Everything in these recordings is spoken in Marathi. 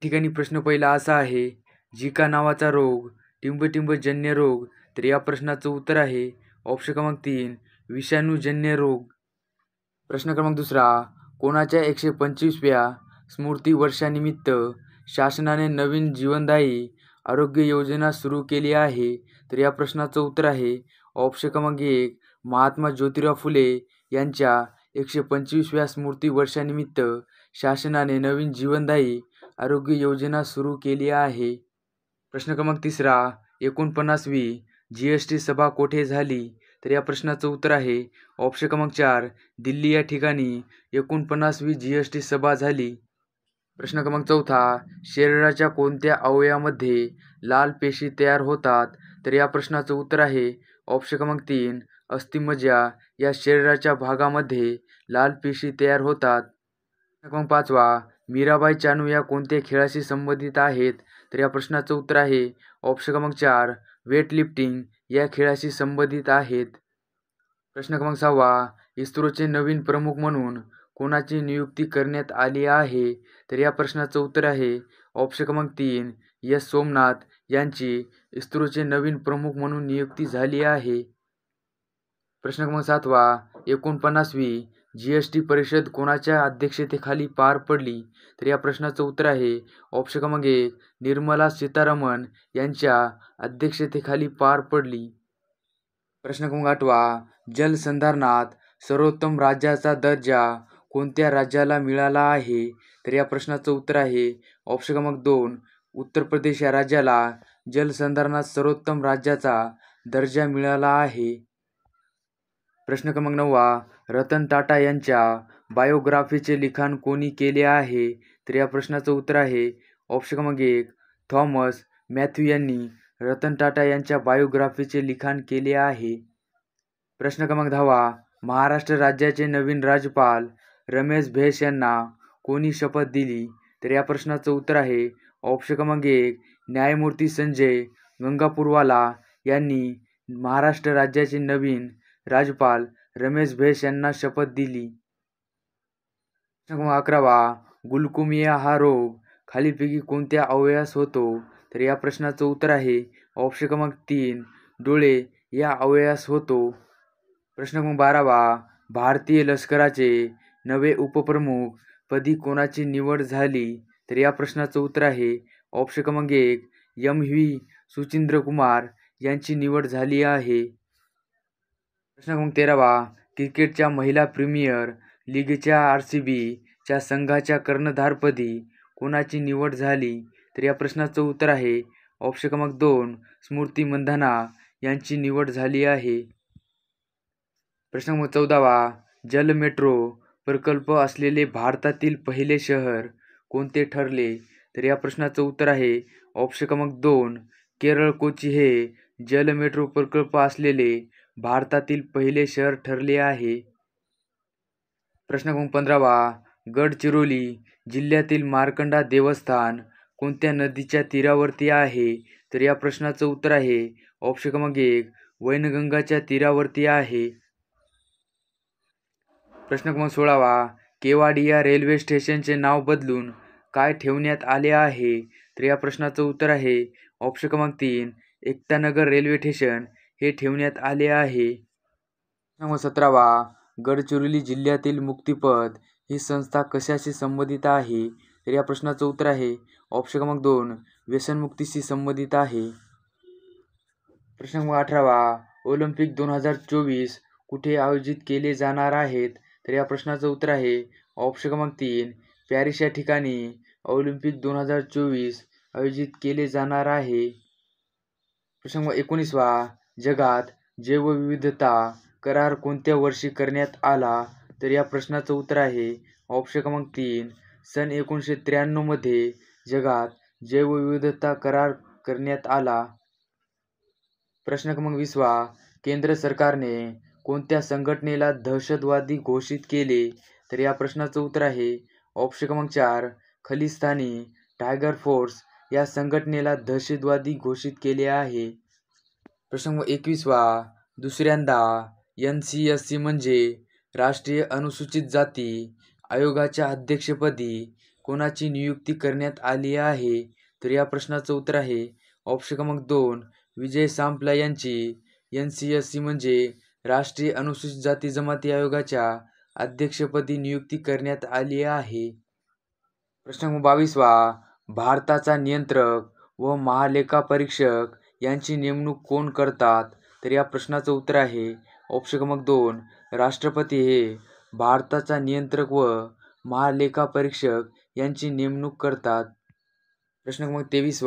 ठिकाणी प्रश्न पहिला असा आहे, झिका नावाचा रोग टिंबटिंबजन्य रोग. तर या प्रश्नाचं उत्तर आहे ऑप्शन क्रमांक 3 विषाणूजन्य रोग. प्रश्न क्रमांक दुसरा, कोणाच्या 125व्या स्मृती वर्षानिमित्त शासनाने नवीन जीवनदायी आरोग्य योजना सुरू केली आहे? तर या प्रश्नाचं उत्तर आहे ऑप्शन क्रमांक 1 महात्मा ज्योतिराव फुले यांच्या 125व्या स्मृती वर्षानिमित्त शासनाने नवीन जीवनदायी आरोग्य योजना सुरू केली आहे. प्रश्न क्रमांक तिसरा, 49वी GST सभा कोठे झाली? तर या प्रश्नाचं उत्तर आहे ऑप्शन क्रमांक 4 दिल्ली या ठिकाणी 49वी GST सभा झाली. प्रश्न क्रमांक चौथा, शरीराच्या कोणत्या अवयवामध्ये लाल पेशी तयार होतात? तर या प्रश्नाचं उत्तर आहे ऑप्शन क्रमांक 3 अस्थिमज्जा या शरीराच्या भागामध्ये लाल पेशी तयार होतात. प्रश्न क्रमांक 5वा, मीराबाई चानू या कोणत्या खेळाशी संबंधित आहेत? तर या प्रश्नाचं उत्तर आहे ऑप्शन क्रमांक 4 वेटलिफ्टिंग या खेळाशी संबंधित आहेत. प्रश्न क्रमांक 6वा, इस्रोचे नवीन प्रमुख म्हणून कोणाची नियुक्ती करण्यात आली आहे? तर या प्रश्नाचं उत्तर आहे ऑप्शन क्रमांक 3 एस सोमनाथ यांची इस्रोचे नवीन प्रमुख म्हणून नियुक्ती झाली आहे. प्रश्न क्रमांक 7वा, 49वी GST परिषद कोणाच्या अध्यक्षतेखाली पार पडली? तर या प्रश्नाचं उत्तर आहे ऑप्शन क्रमांक 1 निर्मला सीतारामन यांच्या अध्यक्षतेखाली पार पडली. प्रश्न क्रमांक 8वा, जलसंधारणात सर्वोत्तम राज्याचा दर्जा कोणत्या राज्याला मिळाला आहे? तर या प्रश्नाचं उत्तर आहे ऑप्शन क्रमांक 2 उत्तर प्रदेश या राज्याला जलसंधारणात सर्वोत्तम राज्याचा दर्जा मिळाला आहे. प्रश्न क्रमांक 9वा, रतन टाटा यांच्या बायोग्राफीचे लिखाण कोणी केले आहे? तर या प्रश्नाचं उत्तर आहे ऑप्शन क्रमांक 1 थॉमस मॅथ्यू यांनी रतन टाटा यांच्या बायोग्राफीचे लिखाण केले आहे. प्रश्न क्रमांक 10वा, महाराष्ट्र राज्याचे नवीन राज्यपाल रमेश बैस यांना कोणी शपथ दिली? तर या प्रश्नाचं उत्तर आहे ऑप्शन क्रमांक 1 न्यायमूर्ती संजय गंगापूरवाला यांनी महाराष्ट्र राज्याचे नवीन राज्यपाल रमेश बैस यांना शपथ दिली. प्रश्न क्रमांक 11वा, ग्लुकोमिया हा रोग खालीलपैकी कोणत्या अवयवास होतो? तर या प्रश्नाचं उत्तर आहे ऑप्शन क्रमांक 3 डोळे या अवयवास होतो. प्रश्न क्रमांक 12वा, भारतीय लष्कराचे नवे उपप्रमुख पदी कोणाची निवड झाली? तर या प्रश्नाचं उत्तर आहे ऑप्शन क्रमांक 1 MV सुचिंद्र कुमार यांची निवड झाली आहे. प्रश्न क्रमांक 13वा, क्रिकेटच्या महिला प्रीमियर लीगच्या RCB च्या संघाच्या कर्णधारपदी कोणाची निवड झाली? तर या प्रश्नाचं उत्तर आहे ऑप्शन क्रमांक 2 स्मृती मंधाना यांची निवड झाली आहे. प्रश्न क्रमांक 14वा, जल मेट्रो प्रकल्प असलेले भारतातील पहिले शहर कोणते ठरले? तर या प्रश्नाचं उत्तर आहे ऑप्शन क्रमांक 2 केरळ. कोची हे जल मेट्रो प्रकल्प असलेले भारतातील पहिले शहर ठरले आहे. प्रश्न क्रमांक 15वा, गडचिरोली जिल्ह्यातील मार्कंडा देवस्थान कोणत्या नदीच्या तीरावरती आहे? तर या प्रश्नाचं उत्तर आहे ऑप्शन क्रमांक 1 वैनगंगाच्या तीरावरती आहे. प्रश्न क्रमांक 16वा, केवाडिया रेल्वे स्टेशनचे नाव बदलून काय ठेवण्यात आले आहे? तर या प्रश्नाचं उत्तर आहे ऑप्शन क्रमांक 3 एकतानगर रेल्वे स्टेशन हे ठेवण्यात आले आहे. प्रश्न क्रमांक 17वा, गडचिरोली जिल्ह्यातील मुक्तिपथ ही संस्था कशाशी संबंधित आहे? तर या प्रश्नाचं उत्तर आहे ऑप्शन क्रमांक 2 व्यसनमुक्तीशी संबंधित आहे. प्रश्न क्रमांक 18वा, ऑलिम्पिक 2024 कुठे आयोजित केले जाणार आहेत? तर या प्रश्नाचं उत्तर आहे ऑप्शन क्रमांक 3 पॅरिस या ठिकाणी ऑलिम्पिक 2024 आयोजित केले जाणार आहे. प्रश्न क्रमांक 19वा, जगात जैवविविधता करार कोणत्या वर्षी करण्यात आला? तर या प्रश्नाचं उत्तर आहे ऑप्शन क्रमांक 3 सन 1993 मध्ये जगात जैवविविधता करार करण्यात आला. प्रश्न क्रमांक 20वा, केंद्र सरकारने कोणत्या संघटनेला दहशतवादी घोषित केले? तर या प्रश्नाचं उत्तर आहे ऑप्शन क्रमांक 4 खलिस्तानी टायगर फोर्स या संघटनेला दहशतवादी घोषित केले आहे. प्रश्न क्रमांक 21वा, दुसऱ्यांदा NCSC म्हणजे राष्ट्रीय अनुसूचित जाती आयोगाच्या अध्यक्षपदी कोणाची नियुक्ती करण्यात आली आहे? तर या प्रश्नाचं उत्तर आहे ऑप्शन क्रमांक 2 विजय सांपला यांची NCSC म्हणजे राष्ट्रीय अनुसूचित जाती जमाती आयोगाच्या अध्यक्षपदी नियुक्ती करण्यात आली आहे. प्रश्न क्रमांक 22 भारताचा नियंत्रक व महालेखापरीक्षक यांची नेमणूक कोण करतात? तर या प्रश्नाचं उत्तर आहे ऑप्शन क्रमांक 2 राष्ट्रपती हे भारताचा नियंत्रक व महालेखापरीक्षक यांची नेमणूक करतात. प्रश्न क्रमांक 23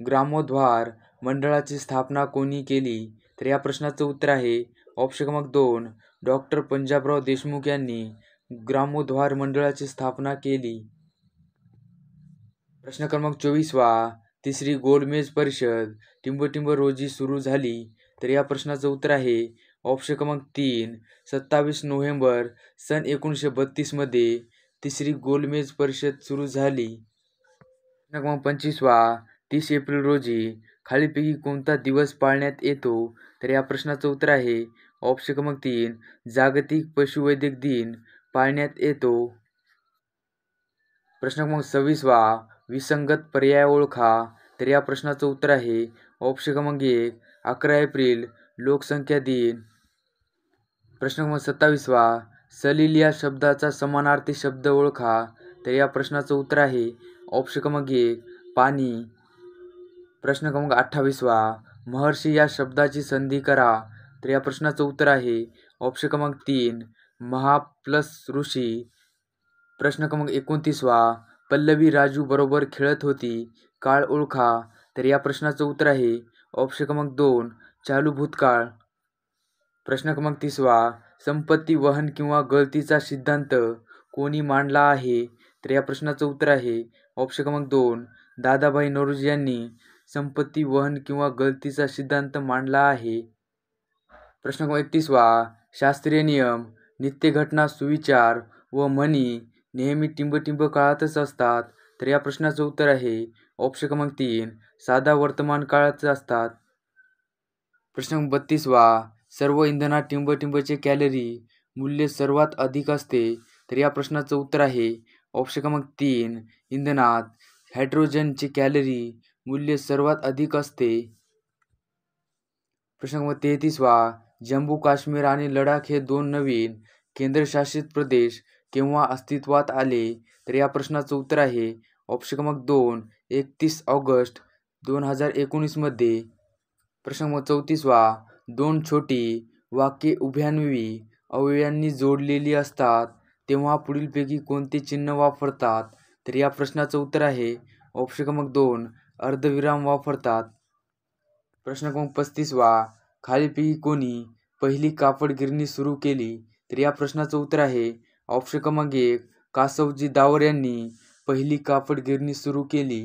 ग्रामोद्धार मंडळाची स्थापना कोणी केली? तर या प्रश्नाचं उत्तर आहे ऑप्शन क्रमांक 2 डॉक्टर पंजाबराव देशमुख यांनी ग्रामोद्धार मंडळाची स्थापना केली. प्रश्न क्रमांक 24 तिसरी गोलमेज परिषद टिंबटिंब रोजी सुरू झाली. तर या प्रश्नाचं उत्तर आहे ऑप्शन क्रमांक 3 27 नोव्हेंबर सन 1932 मध्ये तिसरी गोलमेज परिषद सुरू झाली. प्रश्न क्रमांक 25 30 एप्रिल रोजी खालीलपैकी कोणता दिवस पाळण्यात येतो? तर या प्रश्नाचं उत्तर आहे ऑप्शन क्रमांक 3 जागतिक पशुवैद्यक दिन पाळण्यात येतो. प्रश्न क्रमांक 26 विसंगत पर्याय ओळखा. तर या प्रश्नाचं उत्तर आहे ऑप्शन क्रमांक 1 11 एप्रिल लोकसंख्या दिन. प्रश्न क्रमांक 27 सलील या शब्दाचा समानार्थी शब्द ओळखा. तर या प्रश्नाचं उत्तर आहे ऑप्शन क्रमांक 1 पाणी. प्रश्न क्रमांक 28 महर्षी या शब्दाची संधी करा. तर या प्रश्नाचं उत्तर आहे ऑप्शन क्रमांक 3 महा प्लस ऋषी. प्रश्न क्रमांक 29 पल्लवी राजू बरोबर खेळत होती. काळ ओळखा. तर या प्रश्नाचं उत्तर आहे ऑप्शन क्रमांक 2 चालू भूतकाळ. प्रश्न क्रमांक 30 संपत्ती वहन किंवा गळतीचा सिद्धांत कोणी मांडला आहे? तर या प्रश्नाचं उत्तर आहे ऑप्शन क्रमांक 2 दादाभाई नौरोजी यांनी संपत्ती वहन किंवा गळतीचा सिद्धांत मांडला आहे. प्रश्न क्रमांक 31 शास्त्रीय नियम नित्यघटना सुविचार व म्हणी नेहमी टिंबटिंब काळातच असतात. तर या प्रश्नाचं उत्तर आहे ऑप्शन क्रमांक 3 साधा वर्तमान काळात असतात. प्रश्न क्रमांक 32 सर्व इंधनात टिंबटिंबचे कॅलरी मूल्य सर्वात अधिक असते. तर या प्रश्नाचं उत्तर आहे ऑप्शन क्रमांक 3 इंधनात हायड्रोजनचे कॅलरी मूल्य सर्वात अधिक असते. प्रश्न क्रमांक 33 जम्मू काश्मीर आणि लडाख हे 2 नवीन केंद्रशासित प्रदेश केव्हा अस्तित्वात आले? तर या प्रश्नाचं उत्तर आहे ऑप्शन क्रमांक 2 31 ऑगस्ट 2019 मध्ये. प्रश्न क्रमांक 34 2 छोटी वाक्ये उभयान्वी अवयवांनी जोडलेली असतात तेव्हा पुढीलपैकी कोणते चिन्ह वापरतात? तर या प्रश्नाचं उत्तर आहे ऑप्शन क्रमांक 2 अर्धविराम वापरतात. प्रश्न क्रमांक 35 खालीलपैकी कोणी पहिली कापड गिरणी सुरू केली? तर या प्रश्नाचं उत्तर आहे ऑप्शन क्रमांक 1 कासवजी दावर यांनी पहिली कापड गिरणी सुरू केली.